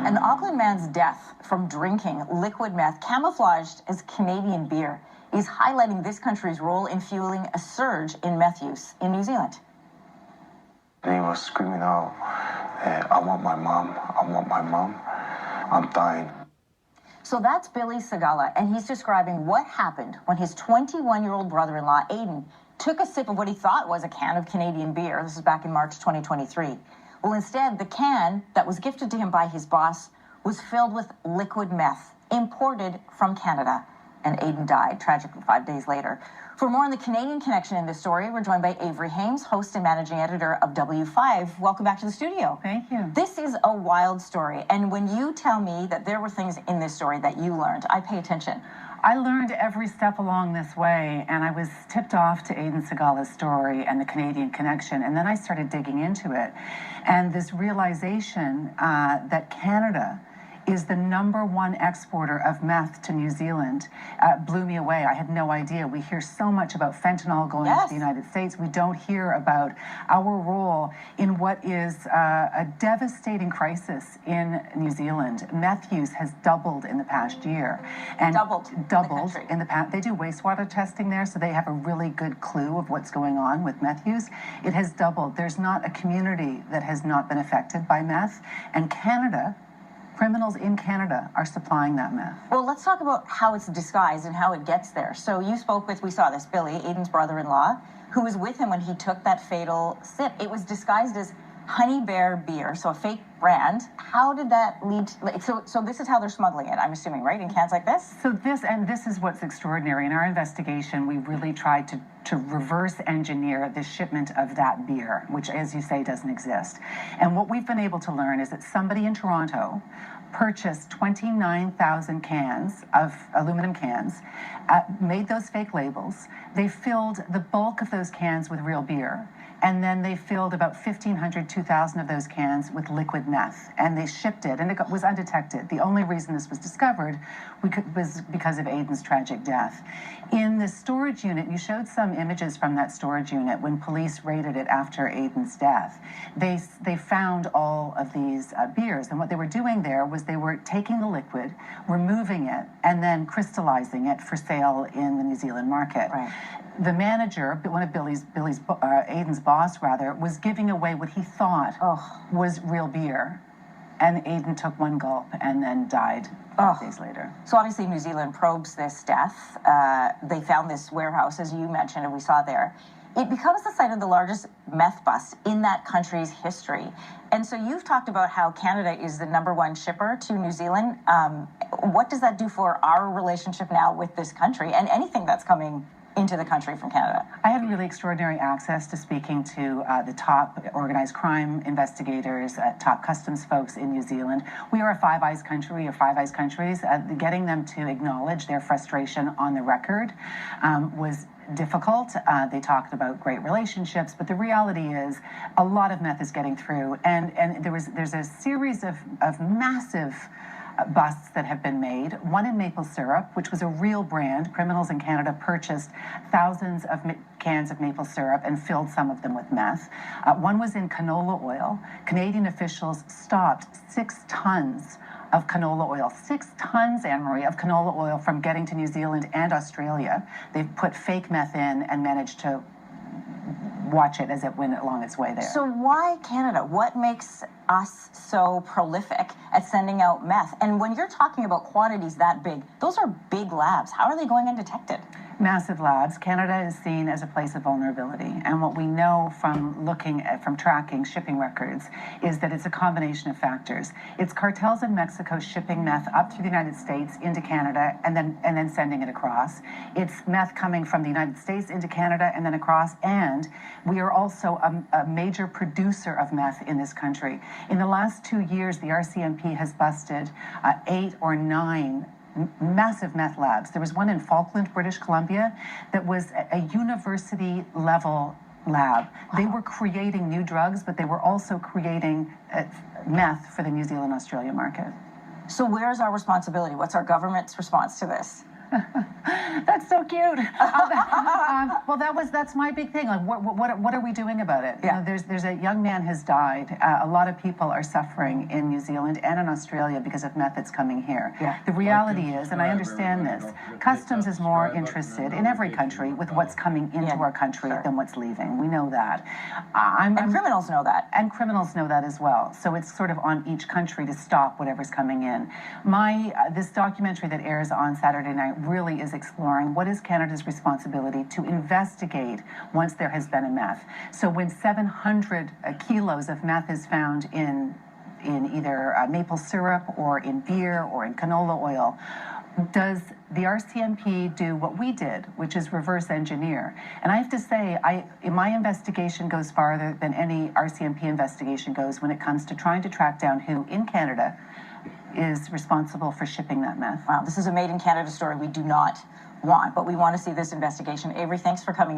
An Auckland man's death from drinking liquid meth camouflaged as Canadian beer is highlighting this country's role in fueling a surge in meth use in New Zealand. He was screaming out, I want my mom, I want my mom, I'm dying. So that's Billy Sagala, and he's describing what happened when his 21-year-old brother-in-law, Aiden, took a sip of what he thought was a can of Canadian beer. This is back in March 2023. Well, instead, the can that was gifted to him by his boss was filled with liquid meth, imported from Canada. And Aiden died, tragically, 5 days later. For more on the Canadian connection in this story, we're joined by Avery Hames, host and managing editor of W5. Welcome back to the studio. Thank you. This is a wild story. And when you tell me that there were things in this story that you learned, I pay attention. I learned every step along this way, and I was tipped off to Aiden Sagala's story and the Canadian connection, and then I started digging into it. And this realization that Canada is the #1 exporter of meth to New Zealand blew me away. I had no idea. We hear so much about fentanyl going to the United States. We don't hear about our role in what is a devastating crisis in New Zealand. Meth use has doubled in the past year. And doubled in the past. They do wastewater testing there, so they have a really good clue of what's going on with meth use. It has doubled. There's not a community that has not been affected by meth. And Canada, criminals in Canada are supplying that meth. Well, let's talk about how it's disguised and how it gets there. So you spoke with, we saw this, Billy, Aiden's brother-in-law, who was with him when he took that fatal sip. It was disguised as Honey Bear beer, so a fake brand. How did that lead so this is how they're smuggling it, I'm assuming, right? In cans like this? So this is what's extraordinary. In our investigation, we really tried to reverse engineer the shipment of that beer, which, as you say, doesn't exist. And what we've been able to learn is that somebody in Toronto purchased 29,000 cans of aluminum cans, made those fake labels. They filled the bulk of those cans with real beer. And then they filled about 1,500, 2,000 of those cans with liquid meth. And they shipped it, and it was undetected. The only reason this was discovered was because of Aiden's tragic death. In the storage unit, you showed some images from that storage unit when police raided it after Aiden's death. They found all of these beers. And what they were doing there was they were taking the liquid, removing it, and then crystallizing it for sale in the New Zealand market. Right. The manager, one of Aiden's boss rather, was giving away what he thought was real beer. And Aiden took one gulp and then died 5 days later. So obviously New Zealand probes this death. They found this warehouse, as you mentioned, and we saw there. It becomes the site of the largest meth bust in that country's history. And so you've talked about how Canada is the #1 shipper to New Zealand. What does that do for our relationship now with this country and anything that's coming into the country from Canada? I had really extraordinary access to speaking to the top organized crime investigators, top customs folks in New Zealand. We are a Five Eyes country, or Five Eyes countries. Getting them to acknowledge their frustration on the record was difficult. They talked about great relationships, but the reality is a lot of meth is getting through. And there's a series of massive busts that have been made. One in maple syrup, which was a real brand. Criminals in Canada purchased thousands of cans of maple syrup and filled some of them with meth. One was in canola oil. Canadian officials stopped 6 tons of canola oil. 6 tons, Anne-Marie, of canola oil from getting to New Zealand and Australia. They've put fake meth in and managed to watch it as it went along its way there. So why Canada? What makes us so prolific at sending out meth? And when you're talking about quantities that big, those are big labs. How are they going undetected? Massive labs. Canada is seen as a place of vulnerability. And what we know from tracking shipping records is that it's a combination of factors. It's cartels in Mexico shipping meth up through the United States into Canada and then sending it across. It's meth coming from the United States into Canada and then across. And we are also a major producer of meth in this country. In the last 2 years, the RCMP has busted 8 or 9 massive meth labs. There was one in Falkland, British Columbia, that was a university-level lab. They were creating new drugs, but they were also creating meth for the New Zealand-Australia market. So where's our responsibility? What's our government's response to this? That's so cute. Well, that's my big thing. Like, what are we doing about it? Yeah. You know, there's a young man has died. A lot of people are suffering in New Zealand and in Australia because of meth that's coming here. Yeah. The reality is, and I understand this, customs is more interested in every country with what's coming into our country than what's leaving. We know that. And criminals know that. And criminals know that as well. So it's sort of on each country to stop whatever's coming in. This documentary that airs on Saturday night really is exploring what is Canada's responsibility to investigate once there has been a meth. So when 700 kilos of meth is found in either maple syrup or in beer or in canola oil, does the RCMP do what we did, which is reverse engineer? And I have to say, my investigation goes farther than any RCMP investigation goes when it comes to trying to track down who in Canada is responsible for shipping that meth. Wow, this is a made in Canada story we do not want, but we want to see this investigation. Avery, thanks for coming in.